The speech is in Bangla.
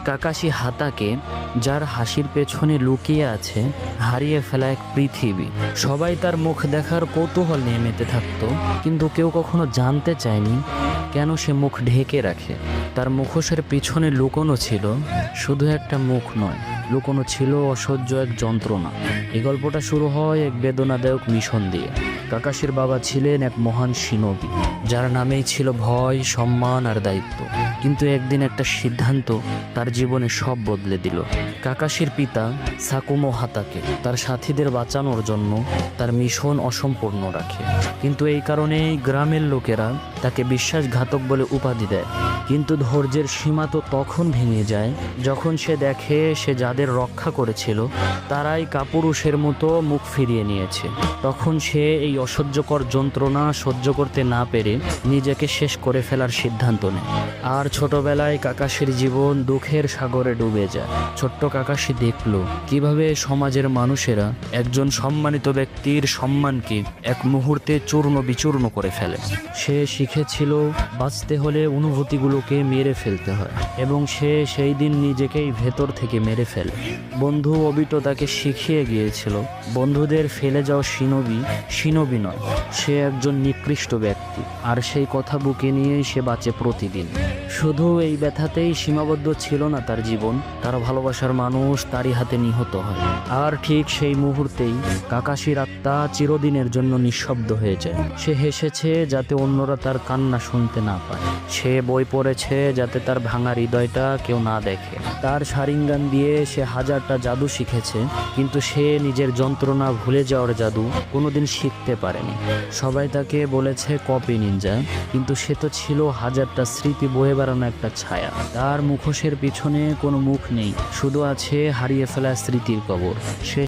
কাকাশি হাতাকে, যার হাসির পেছনে লুকিয়ে আছে হারিয়ে ফেলা এক পৃথিবী। সবাই তার মুখ দেখার কৌতূহল নিয়ে মেতে থাকতো, কিন্তু কেউ কখনো জানতে চায়নি কেন সে মুখ ঢেকে রাখে। তার মুখোশের পিছনে লুকোনো ছিল শুধু একটা মুখ নয়, লুকোনো ছিল অসহ্য এক যন্ত্রণা। এই গল্পটা শুরু হয় এক বেদনাদায়ক মিশন দিয়ে। কাকাশির বাবা ছিলেন এক মহান সিনোবি, যার নামেই ছিল ভয়, সম্মান আর দায়িত্ব। কিন্তু একদিন একটা সিদ্ধান্ত তার জীবনে সব বদলে দিল। কাকাশির পিতা সাকুমো হাতাকে তার সাথীদের বাঁচানোর জন্য তার মিশন অসম্পূর্ণ রাখে, কিন্তু এই কারণেই গ্রামের লোকেরা তাকে বিশ্বাসঘাতক বলে উপাধি দেয়। কিন্তু ধৈর্যের সীমা তো তখন ভেঙে যায় যখন সে দেখে সে যাদের রক্ষা করেছিল তারাই কাপুরুষের মতো মুখ ফিরিয়ে নিয়েছে। তখন সে এই অসহ্যকর যন্ত্রণা সহ্য করতে না পেরে নিজেকে শেষ করে ফেলার সিদ্ধান্ত নেয়। আর ছোটবেলায় কাকাশির জীবন দুঃখের সাগরে ডুবে যায়। ছোট্ট কাকাশি দেখল কিভাবে সমাজের মানুষেরা একজন সম্মানিত ব্যক্তির সম্মানকে এক মুহূর্তে চূর্ণ বিচূর্ণ করে ফেলে। সে শিখেছিল বাঁচতে হলে অনুভূতিগুলোকে মেরে ফেলতে হয়, এবং সে সেই দিন নিজেকেই ভেতর থেকে মেরে ফেলে। বন্ধু অবিটো তাকে শিখিয়ে গিয়েছিল বন্ধুদের ফেলে যাওয়া সিনোবি নয়, সে একজন নিকৃষ্ট ব্যক্তি। আর সেই কথা বুকে নিয়েই সে বাঁচে প্রতিদিন। শুধু এই ব্যথাতেই সীমাবদ্ধ ছিল না তার জীবন, তার ভালোবাসার মানুষ তারই হাতে নিহত হয়। আর ঠিক সেই মুহূর্তেই কাকাশির আত্মা চিরদিনের জন্য নিঃশব্দ হয়ে যায়। সে হেসেছে যাতে অন্যরা তার কান্না শুনতে না পায়। সে বই পড়েছে যাতে তার ভাঙা হৃদয়টা কেউ না দেখে। তার শারিঙ্গান দিয়ে সে হাজারটা জাদু শিখেছে, কিন্তু সে নিজের যন্ত্রণা ভুলে যাওয়ার জাদু কোনোদিন শিখতে পারেনি। সবাই তাকে বলেছে কপি নিনজা, কিন্তু সে তো ছিল হাজারটা স্মৃতি বয়ে বেড়ানো একটা ছায়া। তার মুখোশের পিছনে কোনো মুখ নেই, শুধু আছে হারিয়ে ফেলা স্মৃতির কবর। সে